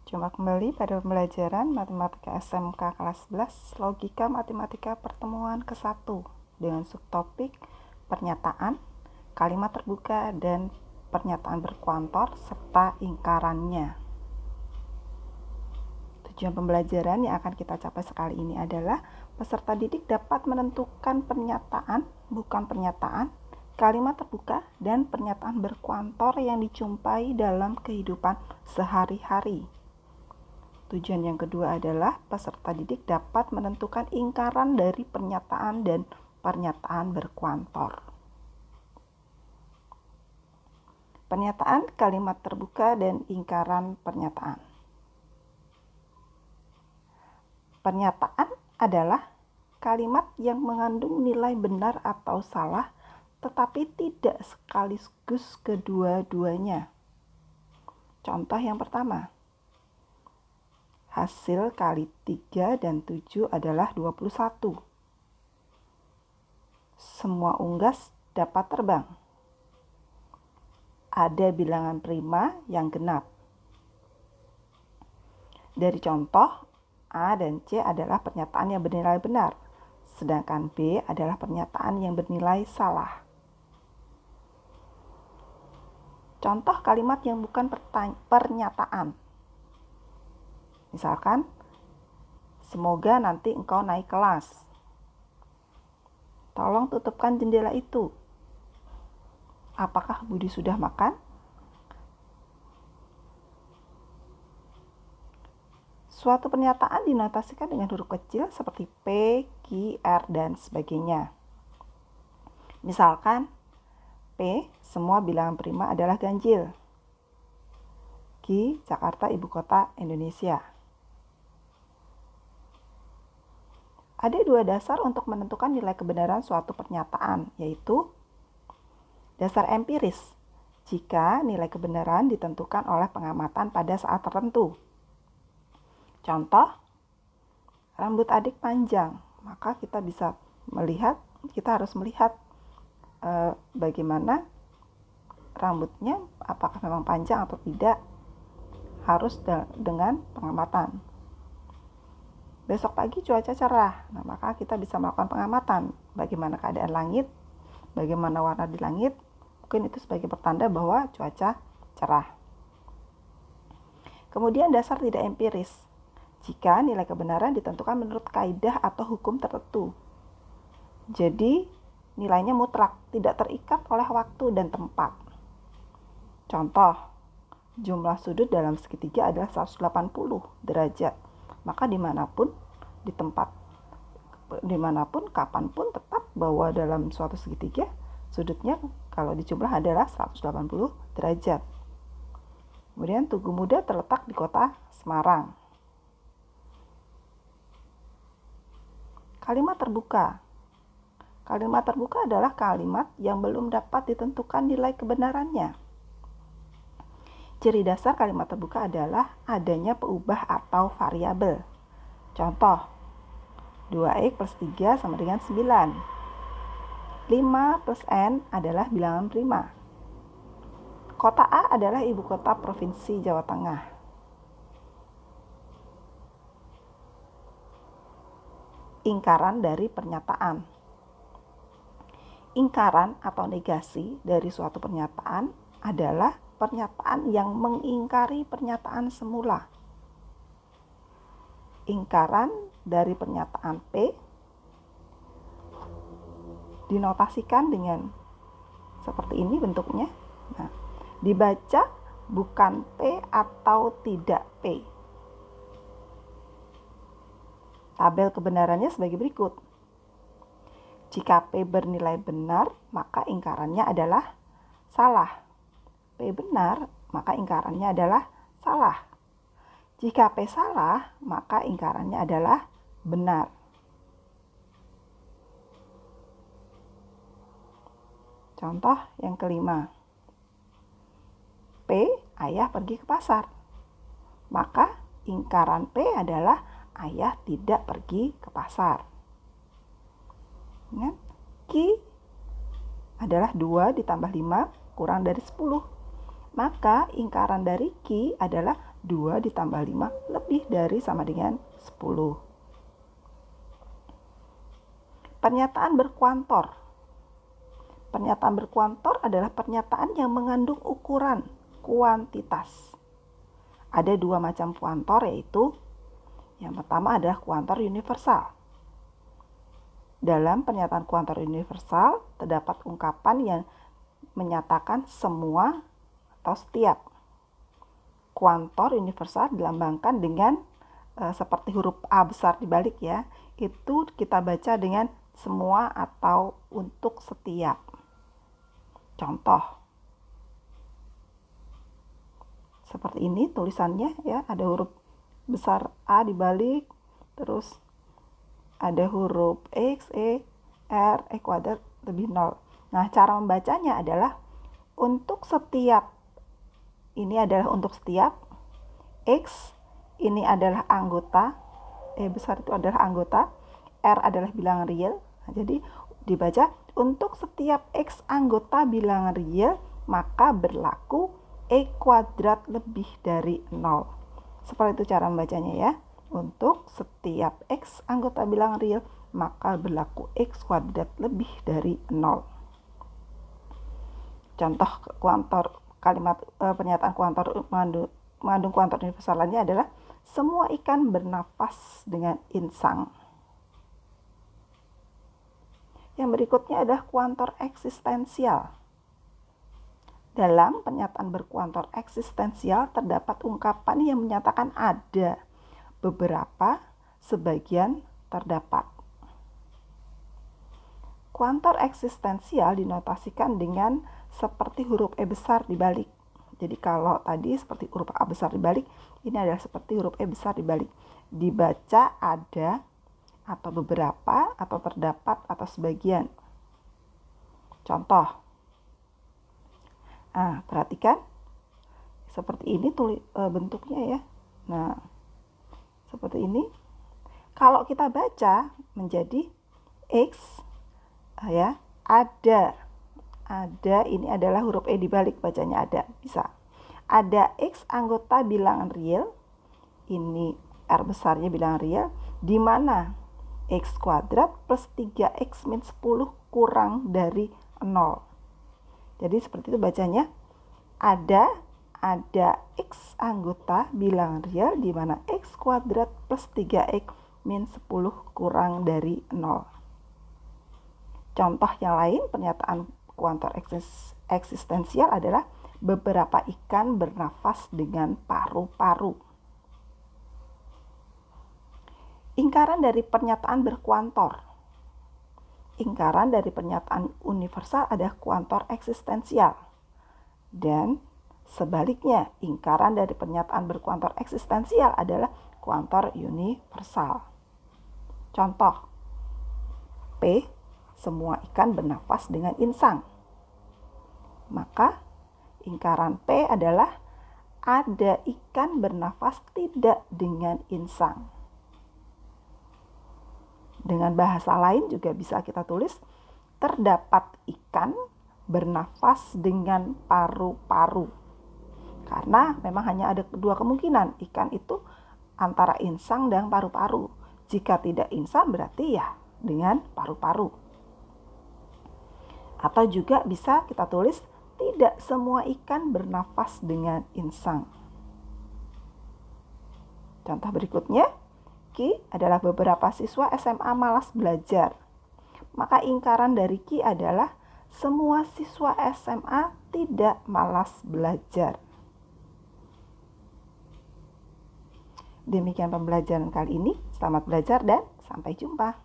Jumpa kembali pada pembelajaran Matematika SMK kelas 11, Logika Matematika pertemuan ke-1 dengan subtopik pernyataan, kalimat terbuka, dan pernyataan berkuantor serta ingkarannya. Tujuan pembelajaran yang akan kita capai sekali ini adalah peserta didik dapat menentukan pernyataan, bukan pernyataan, kalimat terbuka, dan pernyataan berkuantor yang dijumpai dalam kehidupan sehari-hari. Tujuan yang kedua adalah peserta didik dapat menentukan ingkaran dari pernyataan dan pernyataan berkuantor. Pernyataan, kalimat terbuka, dan ingkaran pernyataan. Pernyataan adalah kalimat yang mengandung nilai benar atau salah, tetapi tidak sekaligus kedua-duanya. Contoh yang pertama. Hasil kali 3 dan 7 adalah 21. Semua unggas dapat terbang. Ada bilangan prima yang genap. Dari contoh, A dan C adalah pernyataan yang bernilai benar, sedangkan B adalah pernyataan yang bernilai salah. Contoh kalimat yang bukan pernyataan. Misalkan, semoga nanti engkau naik kelas. Tolong tutupkan jendela itu. Apakah Budi sudah makan? Suatu pernyataan dinotasikan dengan huruf kecil seperti P, Q, R, dan sebagainya. Misalkan, P, semua bilangan prima adalah ganjil. Q, Jakarta ibu kota Indonesia. Ada dua dasar untuk menentukan nilai kebenaran suatu pernyataan, yaitu dasar empiris, jika nilai kebenaran ditentukan oleh pengamatan pada saat tertentu. Contoh, rambut adik panjang, maka kita harus melihat bagaimana rambutnya, apakah memang panjang atau tidak, harus dengan pengamatan. Besok pagi cuaca cerah, maka kita bisa melakukan pengamatan bagaimana keadaan langit, bagaimana warna di langit, mungkin itu sebagai pertanda bahwa cuaca cerah. Kemudian dasar tidak empiris, jika nilai kebenaran ditentukan menurut kaidah atau hukum tertentu. Jadi, nilainya mutlak, tidak terikat oleh waktu dan tempat. Contoh, jumlah sudut dalam segitiga adalah 180 derajat. Maka dimanapun, kapanpun tetap bahwa dalam suatu segitiga, sudutnya kalau dijumlah adalah 180 derajat. Kemudian Tugu Muda terletak di kota Semarang. Kalimat terbuka. Kalimat terbuka adalah kalimat yang belum dapat ditentukan nilai kebenarannya. Ciri dasar kalimat terbuka adalah adanya peubah atau variabel. Contoh, 2x plus 3 sama dengan 9. 5 plus N adalah bilangan prima. Kota A adalah ibu kota Provinsi Jawa Tengah. Ingkaran dari pernyataan. Ingkaran atau negasi dari suatu pernyataan adalah pernyataan yang mengingkari pernyataan semula. Ingkaran dari pernyataan P dinotasikan dengan seperti ini bentuknya. Nah, dibaca bukan P atau tidak P. Tabel kebenarannya sebagai berikut. Jika P bernilai benar, maka ingkarannya adalah salah. P benar, maka ingkarannya adalah salah. Jika P salah, maka ingkarannya adalah benar. Contoh yang kelima. P, ayah pergi ke pasar. Maka ingkaran P adalah ayah tidak pergi ke pasar. Q adalah 2 ditambah 5 kurang dari 10. Maka ingkaran dari Q adalah 2 ditambah 5 lebih dari sama dengan 10. Pernyataan berkuantor. Pernyataan berkuantor adalah pernyataan yang mengandung ukuran kuantitas. Ada 2 macam kuantor, yaitu yang pertama adalah kuantor universal. Dalam pernyataan kuantor universal terdapat ungkapan yang menyatakan semua atau setiap. Kuantor universal dilambangkan dengan seperti huruf A besar dibalik ya. Itu kita baca dengan semua atau untuk setiap. Contoh. Seperti ini tulisannya ya, ada huruf besar A dibalik, terus ada huruf X, E, R, E kuadrat lebih 0. Nah, cara membacanya adalah untuk setiap, ini adalah untuk setiap, X ini adalah anggota, E besar itu adalah anggota, R adalah bilangan real. Nah, jadi dibaca untuk setiap X anggota bilangan real, maka berlaku E kuadrat lebih dari 0. Seperti itu cara membacanya ya. Untuk setiap X anggota bilangan real, maka berlaku X kuadrat lebih dari 0. Contoh kuantor kalimat pernyataan kuantor mengandung kuantor universal lainnya adalah semua ikan bernafas dengan insang. Yang berikutnya adalah kuantor eksistensial. Dalam pernyataan berkuantor eksistensial terdapat ungkapan yang menyatakan ada, beberapa, sebagian, terdapat. Kuantor eksistensial dinotasikan dengan seperti huruf E besar dibalik. Jadi kalau tadi seperti huruf A besar dibalik, ini adalah seperti huruf E besar dibalik. Dibaca ada, atau beberapa, atau terdapat, atau sebagian. Contoh. Nah, perhatikan. Seperti ini bentuknya ya. Nah, seperti ini. Kalau kita baca menjadi X, ya, ada. Ada, ini adalah huruf E dibalik, bacanya ada, bisa. Ada X anggota bilangan real, ini R besarnya bilangan real, di mana X kuadrat plus 3X min 10 kurang dari 0. Jadi seperti itu bacanya, ada X anggota bilangan real, di mana X kuadrat plus 3X min 10 kurang dari 0. Contoh yang lain, pernyataan kuantor eksistensial adalah beberapa ikan bernafas dengan paru-paru. Ingkaran dari pernyataan berkuantor. Ingkaran dari pernyataan universal adalah kuantor eksistensial. Dan sebaliknya, ingkaran dari pernyataan berkuantor eksistensial adalah kuantor universal. Contoh, P, semua ikan bernafas dengan insang. Maka ingkaran P adalah ada ikan bernafas tidak dengan insang. Dengan bahasa lain juga bisa kita tulis terdapat ikan bernafas dengan paru-paru. Karena memang hanya ada dua kemungkinan, ikan itu antara insang dan paru-paru. Jika tidak insang berarti ya dengan paru-paru. Atau juga bisa kita tulis tidak semua ikan bernafas dengan insang. Contoh berikutnya, Ki adalah beberapa siswa SMA malas belajar. Maka ingkaran dari Ki adalah semua siswa SMA tidak malas belajar. Demikian pembelajaran kali ini. Selamat belajar dan sampai jumpa.